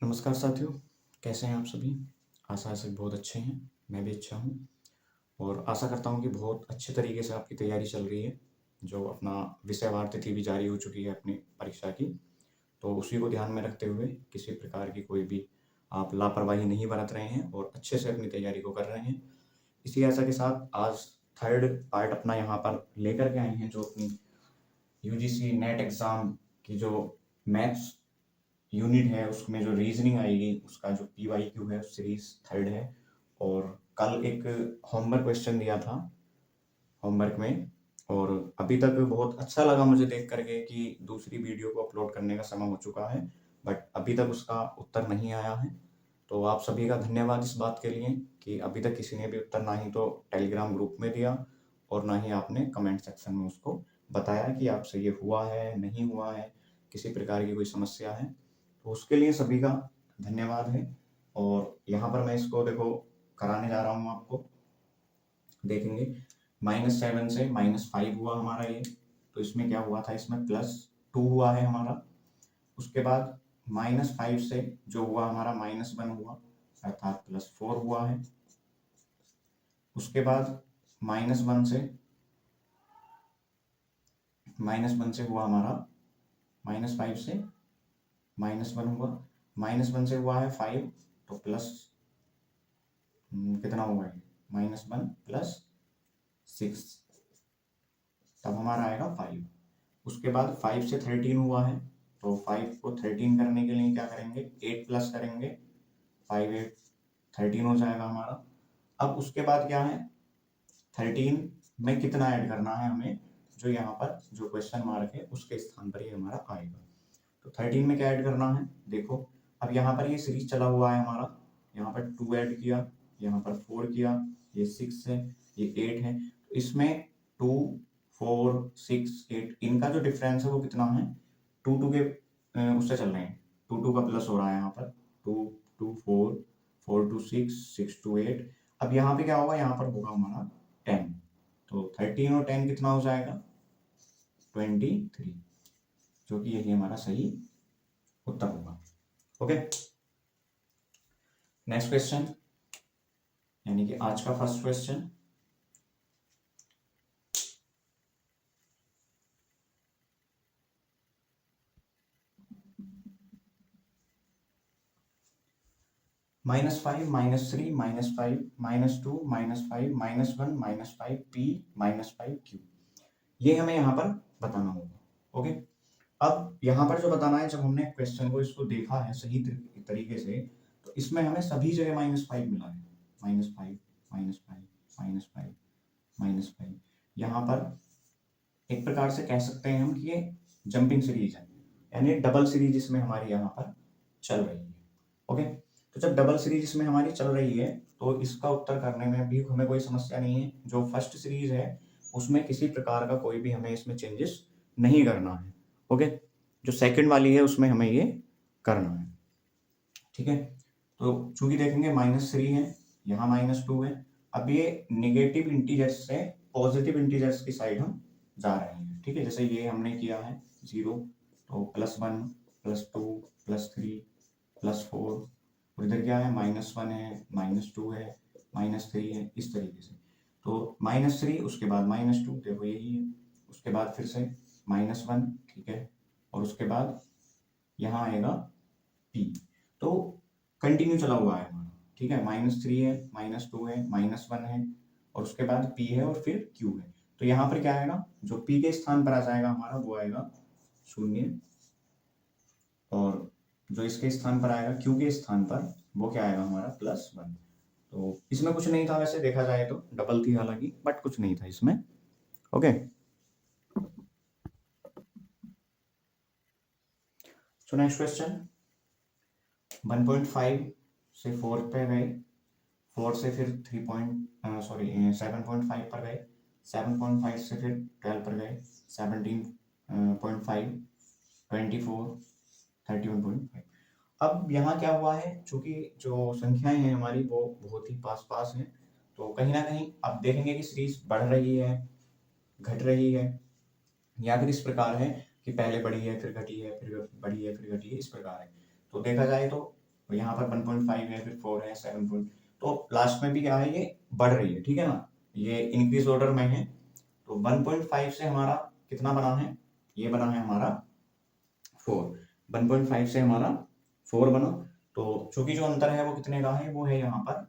नमस्कार साथियों, कैसे हैं आप सभी? आशा है सभी बहुत अच्छे हैं, मैं भी अच्छा हूँ और आशा करता हूँ कि बहुत अच्छे तरीके से आपकी तैयारी चल रही है। जो अपना विषयवार तिथि भी जारी हो चुकी है अपनी परीक्षा की, तो उसी को ध्यान में रखते हुए किसी प्रकार की कोई भी आप लापरवाही नहीं बरत रहे हैं और अच्छे से अपनी तैयारी को कर रहे हैं। इसी आशा के साथ आज थर्ड पार्ट अपना यहाँ पर लेकर के आए हैं, जो अपनी यूजीसी नेट एग्ज़ाम की जो मैथ्स यूनिट है उसमें जो रीजनिंग आएगी उसका जो PYQ है सीरीज थर्ड है। और कल एक होमवर्क क्वेश्चन दिया था होमवर्क में, और अभी तक बहुत अच्छा लगा मुझे देख करके कि दूसरी वीडियो को अपलोड करने का समय हो चुका है, बट अभी तक उसका उत्तर नहीं आया है। तो आप सभी का धन्यवाद इस बात के लिए कि अभी तक किसी ने भी उत्तर ना ही तो टेलीग्राम ग्रुप में दिया और ना ही आपने कमेंट सेक्शन में उसको बताया कि आपसे ये हुआ है नहीं हुआ है, किसी प्रकार की कोई समस्या है। तो उसके लिए सभी का धन्यवाद है। और यहाँ पर मैं इसको देखो कराने जा रहा हूँ आपको, देखेंगे -7 से -5 हुआ हमारा ये। तो इसमें क्या हुआ था, इसमें +2 हुआ है हमारा। उसके बाद -5 से जो हुआ हमारा -1 हुआ, अर्थात +4 हुआ है। उसके बाद -1 से हुआ हमारा -5 से -1 हुआ, -1 से हुआ है 5, तो प्लस कितना हुआ है -1 + 6, तब हमारा आएगा 5। उसके बाद 5 से 13 हुआ है, तो 5 को 13 करने के लिए क्या करेंगे, 8 प्लस करेंगे, 5 8 13 हो जाएगा हमारा। अब उसके बाद क्या है, 13 में कितना ऐड करना है हमें, जो यहाँ पर जो क्वेश्चन मार्क है उसके स्थान पर ये हमारा आएगा। तो 13 में क्या ऐड करना है, देखो अब यहाँ पर ये सीरीज चला हुआ है हमारा, यहाँ पर 2 ऐड किया, यहाँ पर 4 किया, ये 6 है, ये 8 है। तो इसमें 2 4 6 8 इनका जो डिफरेंस है वो कितना है, 2 2 के उससे चल रहे हैं, 2 2 का प्लस हो रहा है यहाँ पर, 2 2 4 4 2 6 6 2 8। अब यहाँ पे क्या होगा, यहाँ पर होगा हमारा 10, तो 13 और 10 कितना हो जाएगा 23, जो कि यही हमारा सही उत्तर होगा। ओके, नेक्स्ट क्वेश्चन, यानी कि आज का फर्स्ट क्वेश्चन। -5 -3 -5 -2 -5 -1 -5 P -5 Q, ये हमें यहाँ पर बताना होगा। ओके, अब यहाँ पर जो बताना है, जब हमने क्वेश्चन को इसको देखा है सही तरीके से, तो इसमें हमें सभी जगह -5 मिला है, -5 -5 -5 -5। यहाँ पर एक प्रकार से कह सकते हैं हम कि ये जंपिंग सीरीज है, यानी डबल सीरीज इसमें हमारी यहाँ पर चल रही है। ओके, तो जब डबल सीरीज इसमें हमारी चल रही है तो इसका उत्तर करने में भी हमें कोई समस्या नहीं है। जो फर्स्ट सीरीज है उसमें किसी प्रकार का कोई भी हमें इसमें चेंजेस नहीं करना है। ओके, जो सेकंड वाली है उसमें हमें ये करना है। ठीक है, तो चूंकि देखेंगे -3 है, यहाँ -2 है। अब ये नेगेटिव इंटीजर्स से पॉजिटिव इंटीजर्स की साइड हम जा रहे हैं। ठीक है, जैसे ये हमने किया है 0, तो +1 +2 +3 +4, और इधर क्या है -1 है, -2 है, -3 है, इस तरीके से। तो -3 उसके बाद -2, देखो यही है। उसके बाद फिर से -1, ठीक है, और उसके बाद यहाँ आएगा P। तो कंटिन्यू चला हुआ है हमारा। ठीक है, -3 है, -2 है, -1 है, और उसके बाद P है और फिर Q है। तो यहाँ पर क्या आएगा, जो P के स्थान पर आ जाएगा हमारा वो आएगा 0, और जो इसके स्थान पर आएगा Q के स्थान पर वो क्या आएगा हमारा +1। तो इसमें कुछ नहीं था वैसे देखा जाए तो, डबल थी हालांकि, बट कुछ नहीं था इसमें। ओके, सो नेक्स्ट क्वेश्चन, 1.5 से 4 पे गए, 4 से फिर 7.5 पर गए, 7.5 से फिर 12 पर गए, 17.5 24 31.5। अब यहाँ क्या हुआ है, चूंकि जो संख्याएं हैं हमारी वो बहुत ही पास पास हैं, तो कहीं ना कहीं अब देखेंगे कि सीरीज बढ़ रही है, घट रही है, या फिर इस प्रकार है कि पहले बढ़ी है फिर घटी है, फिर बढ़ी है फिर घटी है, इस प्रकार है। तो देखा जाए तो और यहाँ पर 1.5 है, फिर 4 है, 7 पॉइंट, तो लास्ट में भी क्या है, ये बढ़ रही है, ठीक है ना, ये इंक्रीज ऑर्डर में है। तो 1.5 से हमारा कितना बना है, ये बना है हमारा 4, 1.5 से हमारा 4 बना। तो चूंकि जो अंतर है वो कितने का है, वो है यहाँ पर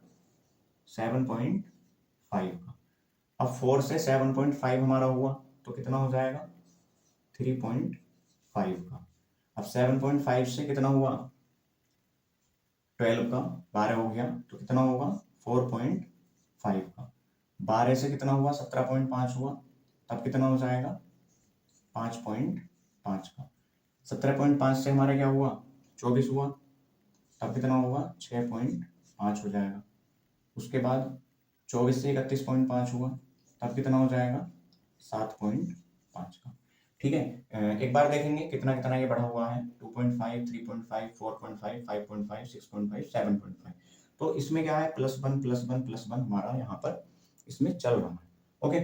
7.5 का। अब 4 से 7.5 हमारा हुआ तो कितना हो जाएगा, 3.5 का। अब 7.5 से कितना हुआ, 12 का 12 हो गया तो कितना होगा, 4.5 का। 12 से कितना हुआ, 17.5 हुआ, तब कितना हो जाएगा, 5.5 का। 17.5 से हमारा क्या हुआ, 24 हुआ, तब कितना होगा, 6.5 हो जाएगा। उसके बाद 24 से 31.5 हुआ, तब कितना हो जाएगा, 7.5 का। ठीक है, एक बार देखेंगे कितना कितना ये बढ़ा हुआ है, 2.5, 3.5, 4.5, 5.5, 6.5, 7.5। तो इसमें क्या है, +1 +1 +1 हमारा यहाँ पर इसमें चल रहा है। ओके,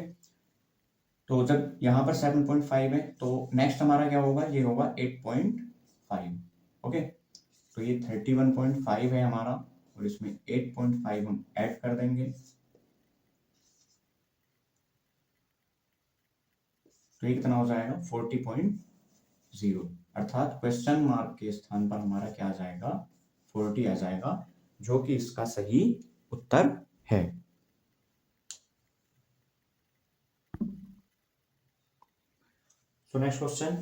तो जब यहाँ पर 7.5 है तो नेक्स्ट हमारा क्या होगा, ये होगा 8.5। ओके, तो ये 31.5 है हमारा, और इसमें 8.5 हम ऐड कर देंगे, तो ये कितना हो जाएगा, 40.0, अर्थात क्वेश्चन मार्क के स्थान पर हमारा क्या आ जाएगा, 40 आ जाएगा, जो कि इसका सही उत्तर है। सो नेक्स्ट क्वेश्चन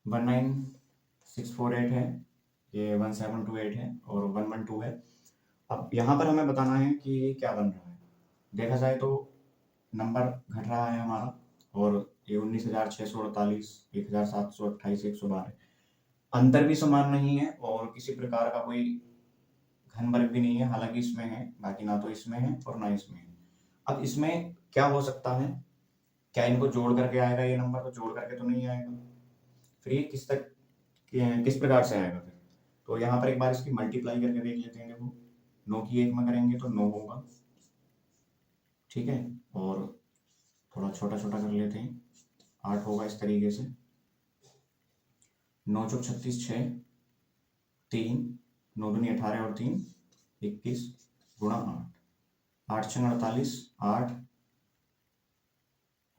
19648 है, ये 1728 है और 112 है। अब यहाँ पर हमें बताना है कि ये क्या बन रहा है। देखा जाए तो नंबर घट रहा है हमारा, और ये 19,648, 1,728, 112, अंतर भी समान नहीं है और किसी प्रकार का कोई घन वर्ग भी नहीं है, हालांकि इसमें है, बाकी ना तो इसमें है और ना इसमें है। अब इसमें क्या हो सकता है, क्या इनको जोड़ करके आएगा ये नंबर, तो जोड़ करके तो नहीं आएगा, फिर ये किस प्रकार से आएगा फिर। तो यहाँ पर एक बार इसकी मल्टीप्लाई करके देख लेते हैं। देखो 9 की 1 में करेंगे तो 9 होगा, ठीक है, और थोड़ा छोटा छोटा कर लेते हैं, 8 होगा इस तरीके से, 9 चौक 36, 6, 3, 9 दूनी 18 और 3 21 गुणा 8, 8 छः 48, 8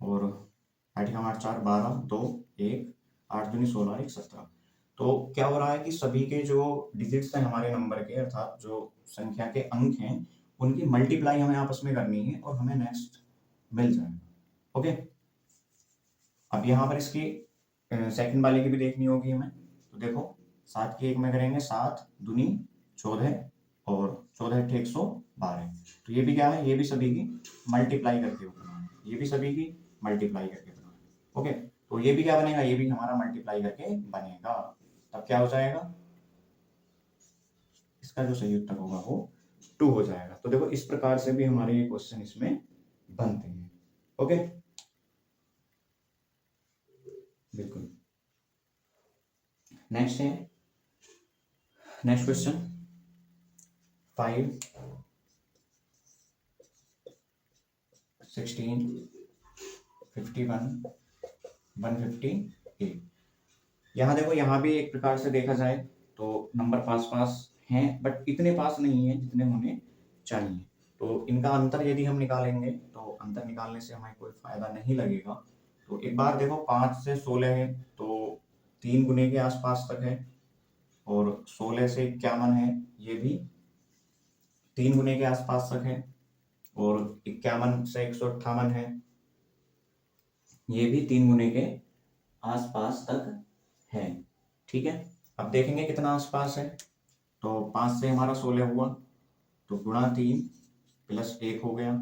और 8 का 8 4 12 2 1, 8 दूनी 16 1 17। तो क्या हो रहा है कि सभी के जो डिजिट्स हैं हमारे नंबर के, अर्थात जो संख्या के अंक हैं, उनकी मल्टीप्लाई हमें आपस में करनी है और हमें नेक्स्ट मिल जाएगा। ओके, अब यहाँ पर इसकी सेकंड वाले की भी देखनी होगी हमें। तो देखो 7 की 1 में करेंगे, 7 दूनी 14 और 14 × 112। तो ये भी क्या है, ये भी सभी की मल्टीप्लाई करके बनाना है, ये भी सभी की मल्टीप्लाई करके बनाना है। ओके, तो ये भी क्या बनेगा, ये भी हमारा मल्टीप्लाई करके बनेगा, तब क्या हो जाएगा, इसका जो सही उत्तर होगा वो 2 हो जाएगा। तो देखो इस प्रकार से भी हमारे ये क्वेश्चन इसमें बनते हैं। ओके, बिल्कुल। नेक्स्ट है, नेक्स्ट क्वेश्चन 5 16 51 158। यहाँ देखो, यहाँ भी एक प्रकार से देखा जाए तो नंबर पास पास हैं, बट इतने पास नहीं है जितने होने चाहिए। तो इनका अंतर यदि हम निकालेंगे तो अंतर निकालने से हमें कोई फायदा नहीं लगेगा। तो एक बार देखो 5 से 16 है तो 3 गुने के आसपास तक है, और 16 से 51 है, ये भी 3 गुने के आसपास तक है, और 51 से 158 है, ये भी 3 गुने के आसपास तक है। ठीक है, अब देखेंगे कितना आसपास है। तो 5 से हमारा 16 हुआ तो गुणा 3 प्लस 1 हो गया,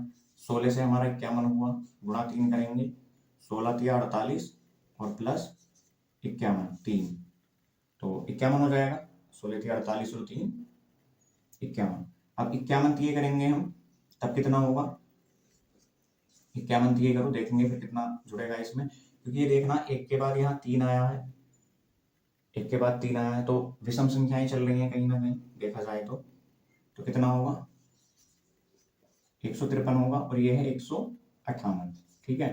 16 से हमारा 51 हुआ, गुणा 3 करेंगे, 16 3 48 और प्लस 51 3, तो 51 हो जाएगा, 16 3 48 और 3 51। अब 51 दिए करेंगे हम, तब कितना होगा, 51 दिए करो, देखेंगे फिर कितना जुड़ेगा इसमें, क्योंकि ये देखना एक के बाद यहाँ 3 आया है, एक के बाद 3 आया है, तो विषम संख्याएं चल रही हैं कहीं ना कहीं देखा जाए तो कितना होगा, 153 होगा, और ये है 158। ठीक है,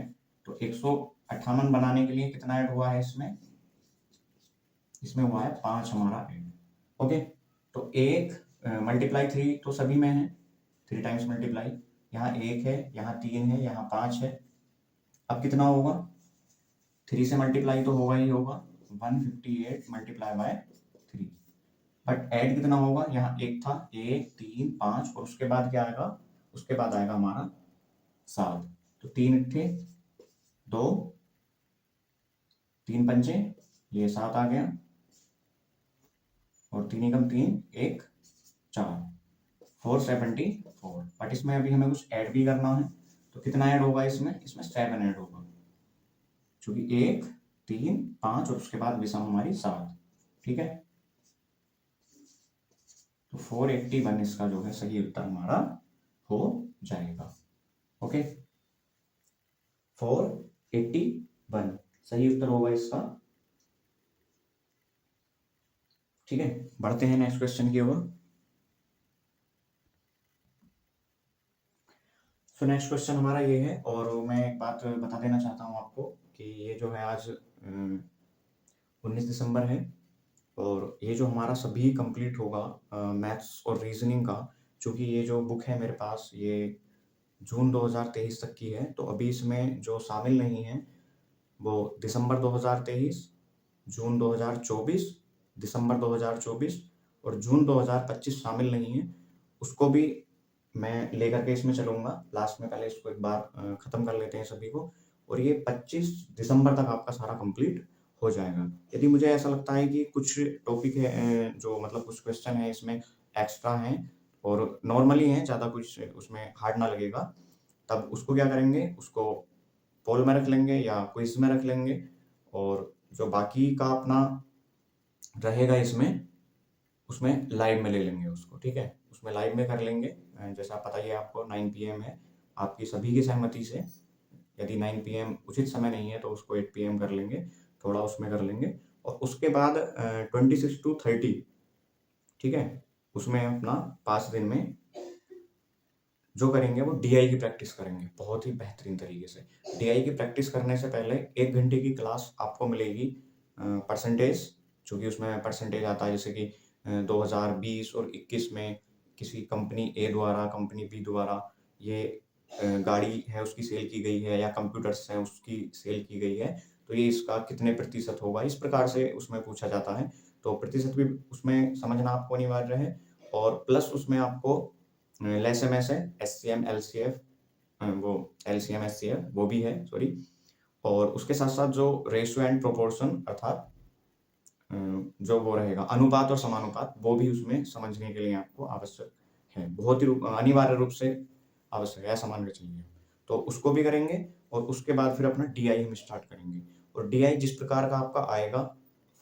तो 158 बनाने के लिए कितना ऐड हुआ है इसमें, इसमें हुआ है 5 हमारा ऐड। ओके, तो 1 मल्टीप्लाई 3 तो सभी में है, 3 टाइम्स मल्टीप्लाई, यहाँ 1 है, यहाँ 3 है, यहाँ 5 है। अब कितना होगा, 3 से मल्टीप्लाई तो होगा ही होगा, 158 मल्टीप्लाई बाय 3। बट ऐड कितना होगा, यहाँ 1 था, 1 3 5 और उसके बाद क्या आएगा, उसके बाद आएगा हमारा 7। तो 3 इट्ठे 2, 3 पंचे, ये 7 आ गया, और 3 एकम 3, 1 4, 474। बट इसमें अभी हमें कुछ ऐड भी करना है, तो कितना ऐड होगा इसमें 7 ऐड होगा, क्योंकि 1 3 5 और उसके बाद विषम हमारी 7। ठीक है, तो 481 इसका जो है सही उत्तर हमारा हो जाएगा। ओके, 481 सही उत्तर होगा इसका। ठीक है, बढ़ते हैं नेक्स्ट क्वेश्चन की ओर। सो नेक्स्ट क्वेश्चन हमारा ये है, और मैं एक बात बता देना चाहता हूँ आपको कि ये जो है आज 19 दिसंबर है, और ये जो हमारा सभी कंप्लीट होगा मैथ्स और रीजनिंग का, क्योंकि ये जो बुक है मेरे पास ये जून 2023 तक की है, तो अभी इसमें जो शामिल नहीं है वो दिसंबर 2023, जून 2024, दिसंबर 2024 और जून 2025 शामिल नहीं है। उसको भी मैं लेकर के इसमें चलूँगा लास्ट में, पहले इसको एक बार ख़त्म कर लेते हैं सभी को, और ये 25 दिसंबर तक आपका सारा कंप्लीट हो जाएगा। यदि मुझे ऐसा लगता है कि कुछ टॉपिक है जो मतलब कुछ क्वेश्चन है इसमें एक्स्ट्रा हैं और नॉर्मली हैं, ज़्यादा कुछ उसमें हार्ड ना लगेगा, तब उसको क्या करेंगे, उसको पोल में रख लेंगे या क्विज में रख लेंगे, और जो बाकी का अपना रहेगा इसमें, उसमें लाइव में ले लेंगे उसको। ठीक है, उसमें लाइव में कर लेंगे। जैसा पता ही है आपको 9 PM है, आपकी सभी की सहमति से, यदि 9 PM उचित समय नहीं है तो उसको 8 PM कर लेंगे, थोड़ा उसमें कर लेंगे, और उसके बाद 26 to 30, ठीक है, उसमें अपना 5 दिन में जो करेंगे वो DI की प्रैक्टिस करेंगे बहुत ही बेहतरीन तरीके से। DI की प्रैक्टिस करने से पहले 1 घंटे की क्लास आपको मिलेगी परसेंटेज, चूँकि उसमें परसेंटेज आता है, जैसे कि 2020 और 21 में किसी कंपनी A द्वारा, कंपनी B द्वारा ये गाड़ी है उसकी सेल की गई है, या कंप्यूटर्स हैं उसकी सेल की गई है, तो ये इसका कितने प्रतिशत होगा, इस प्रकार से उसमें पूछा जाता है। तो प्रतिशत भी उसमें समझना आपको अनिवार्य है, और प्लस उसमें आपको LSMS है, SCM, LCF, वो LCM, SCF वो भी है, सॉरी, और उसके साथ-साथ जो रेशियो एंड प्रोपोर्शन अर्थात जो वो रहेगा अनुपात और समानुपात, वो भी उसमें समझने के लिए आपको आवश्यक है, बहुत ही अनिवार्य रूप से आवश्यक है, ऐसा मान के चलिए। तो उसको भी करेंगे, और उसके बाद फिर अपना DI हम स्टार्ट करेंगे, और DI जिस प्रकार का आपका आएगा,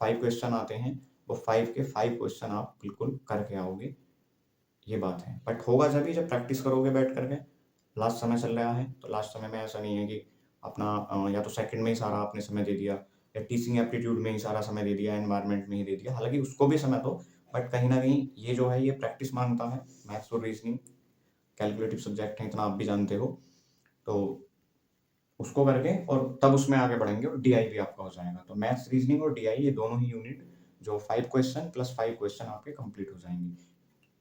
5 क्वेश्चन आते हैं, वो 5 के 5 क्वेश्चन आप बिल्कुल करके आओगे, ये बात है। बट होगा जभी जब प्रैक्टिस करोगे बैठ करके। लास्ट समय चल रहा है, तो लास्ट समय में ऐसा नहीं है कि अपना या तो सेकंड में ही सारा आपने समय दे दिया, या टीचिंग एप्टीट्यूड में ही सारा समय दे दिया, एनवायरनमेंट में ही दे दिया, हालांकि उसको भी समय दो, बट कहीं ना कहीं ये जो है ये प्रैक्टिस मांगता है। मैथ्स और रीजनिंग कैलकुलेटिव सब्जेक्ट है, इतना आप भी जानते हो, तो उसको करके और तब उसमें आगे बढ़ेंगे, और DI भी आपका हो जाएगा। तो मैथ्स, रीजनिंग और DI ये दोनों ही यूनिट जो 5 क्वेश्चन प्लस 5 क्वेश्चन आपके कंप्लीट हो जाएंगे,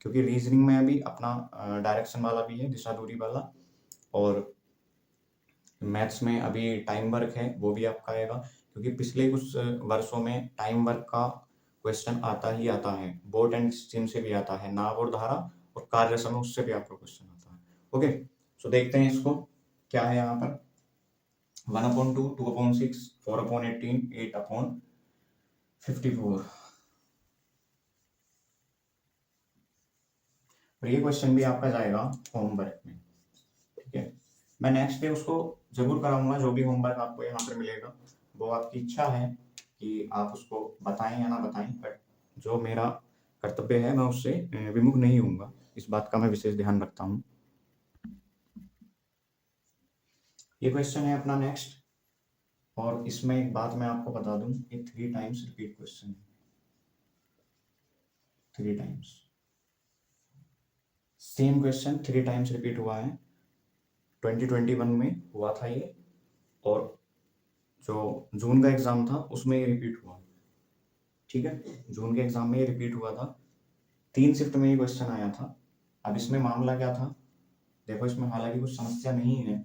क्योंकि रीजनिंग में अभी अपना डायरेक्शन वाला भी है, दिशा दूरी वाला, और मैथ्स में अभी टाइम वर्क है, वो भी आपका आएगा, क्योंकि पिछले कुछ वर्षों में टाइम वर्क का क्वेश्चन आता ही आता है, बोर्ड एंड स्ट्रीम से भी आता है, नाभ और धारा और कार्य समय, उससे भी आपका क्वेश्चन आता है। ओके, सो देखते हैं इसको क्या है यहाँ पर। 1/2, 2/6, 4/18, 8/54, और ये क्वेश्चन भी आपका जाएगा होमवर्क में। ठीक है, मैं नेक्स्ट डे उसको जरूर कराऊंगा, जो भी होमवर्क आपको यहाँ पर मिलेगा, वो आपकी इच्छा है कि आप उसको बताएं या ना बताएं, बट जो मेरा कर्तव्य है मैं उससे विमुख नहीं हूँगा, इस बात का मैं विशेष ध्यान रखता हूँ। ये क्वेश्चन है अपना नेक्स्ट, और इसमें एक बात मैं आपको बता दूं, ये 3 टाइम्स रिपीट क्वेश्चन है, 3 times same question 3 times repeat हुआ है। 2021 में हुआ था ये, और जो जून का एग्जाम था उसमें ये रिपीट हुआ। ठीक है, जून के एग्जाम में ये रिपीट हुआ था, 3 शिफ्ट में ये क्वेश्चन आया था। अब इसमें मामला क्या था, देखो इसमें हालांकि कुछ समस्या नहीं है।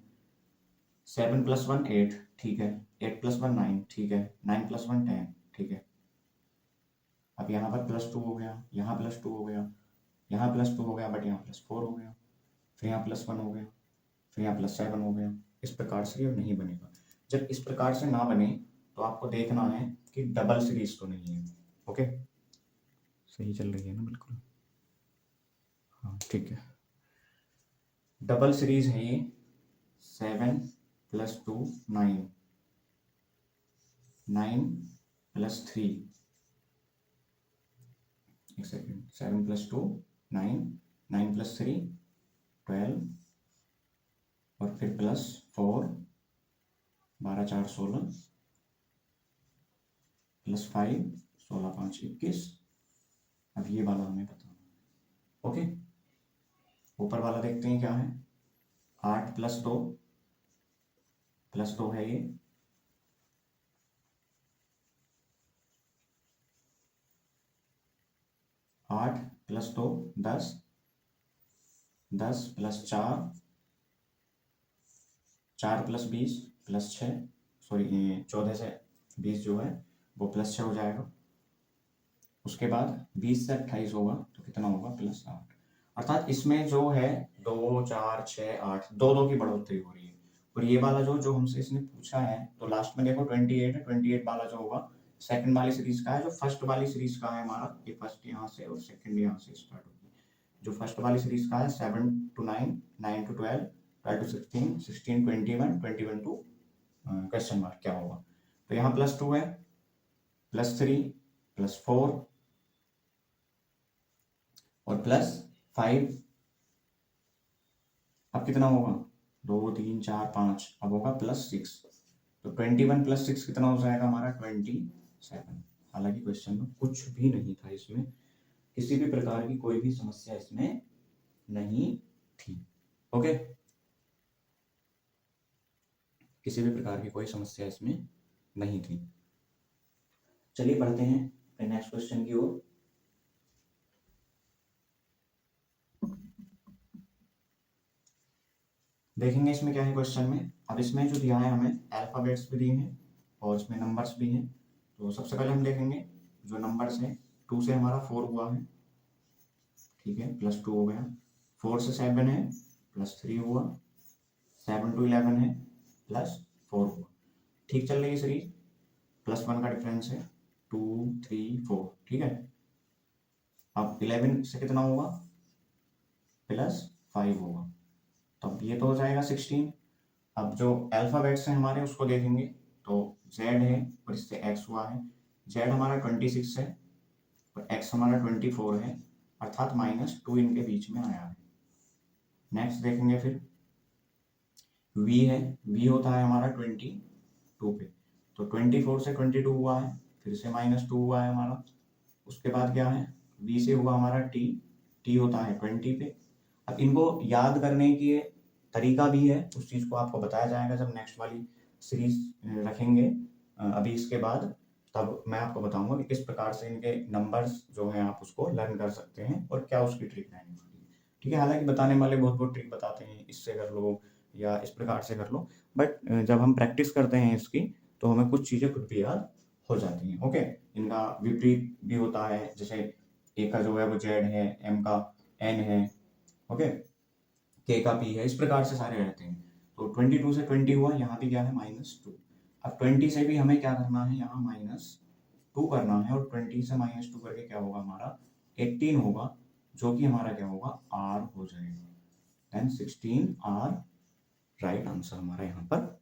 7 + 1 8, ठीक है। 8 + 1 9, ठीक है। 9 + 1 10, ठीक है। अब यहाँ पर +2 हो गया, यहाँ +2 हो गया, यहाँ +2 हो गया, बट यहाँ +4 हो गया, फिर यहाँ +1 हो गया, फिर यहाँ +7 हो गया। इस प्रकार से ये नहीं बनेगा। जब इस प्रकार से ना बने तो आपको देखना है कि डबल सीरीज तो नहीं है। ओके, सही चल रही है ना? बिल्कुल, हाँ ठीक है। डबल सीरीज है ये। 7 + 2 9, 9 + 3, एक सेकेंड, 7 + 2 9, 9 + 3 12, और फिर +4, 12 4 16, +5 16 5 21। अब ये वाला हमें बताना है। ओके, ऊपर वाला देखते हैं क्या है। 8 + 2 +2 है ये, 8 + 2 10, 10 + 4 4 + 20 +6, सॉरी 14 से 20 जो है वो +6 हो जाएगा। उसके बाद 20 से 28 होगा तो कितना होगा, +8। अर्थात इसमें जो है 2 4 6 8 दो दो की बढ़ोतरी हो रही है। और ये वाला जो हमसे इसने पूछा है, तो लास्ट में देखो 28 है, 28 वाला जो होगा सेकंड वाली सीरीज का है। जो फर्स्ट वाली सीरीज का है हमारा, ये फर्स्ट यहाँ से और सेकंड यहाँ से स्टार्ट होगी। जो फर्स्ट वाली सीरीज का है 7 to 9, 9 to 12, 12 to 16, 16 21, 21 to question mark क्या होगा। तो यहाँ +2 है, +3, +4 और +5। अब कितना होगा, 2 3 4 5, अब होगा +6। तो 21 + 6 कितना हो जाएगा हमारा, 27। हालांकि क्वेश्चन में कुछ भी नहीं था, इसमें किसी भी प्रकार की कोई भी समस्या इसमें नहीं थी। ओके, किसी भी प्रकार की कोई समस्या इसमें नहीं थी। चलिए बढ़ते हैं नेक्स्ट क्वेश्चन की ओर। देखेंगे इसमें क्या है क्वेश्चन में। अब इसमें जो दिया है हमें अल्फाबेट्स भी दिए हैं और इसमें नंबर्स भी हैं। तो सबसे पहले हम देखेंगे जो नंबर्स हैं। 2 से हमारा 4 हुआ है, ठीक है, +2 हो गया। 4 से 7 है, +3 हुआ। 7 to 11 है, +4 हुआ। ठीक चल रही है सीरीज। +1 का डिफरेंस है, 2 3 4, ठीक है। अब 11 से कितना होगा, +5 होगा। तो अब ये तो हो जाएगा 16। अब जो अल्फाबेट्स हैं हमारे उसको देखेंगे। तो Z है और इससे X हुआ है। Z हमारा 26 है और X हमारा 24 है, अर्थात -2 इनके बीच में आया है। नेक्स्ट देखेंगे फिर V है। V होता है हमारा 22 पे। तो 24 से 22 हुआ है, फिर से -2 हुआ है हमारा। उसके बाद क्या है, V से हुआ हमारा T। T होता है 20 पे। अब इनको याद करने की तरीका भी है, उस चीज़ को आपको बताया जाएगा जब नेक्स्ट वाली सीरीज रखेंगे अभी इसके बाद। तब मैं आपको बताऊंगा कि किस प्रकार से इनके नंबर्स जो हैं आप उसको लर्न कर सकते हैं और क्या उसकी ट्रिक रहने वाली है, ठीक है। हालांकि बताने वाले बहुत बहुत ट्रिक बताते हैं, इससे कर लो या इस प्रकार से कर लो, बट जब हम प्रैक्टिस करते हैं इसकी तो हमें कुछ चीज़ें खुद भी याद हो जाती हैं। ओके, इनका विपरीत भी होता है, जैसे ए का जो है वो जेड है, एम का एन है, ओके, के का पी है, इस प्रकार से सारे रहते हैं। तो 22 से 20 हुआ, यहाँ भी क्या है, -2। अब 20 से भी हमें क्या करना है, यहाँ -2 करना है, और 20 से -2 करके क्या होगा हमारा 18 होगा, जो कि हमारा क्या होगा, R हो जाएगा। देन 16 R राइट आंसर हमारा यहाँ पर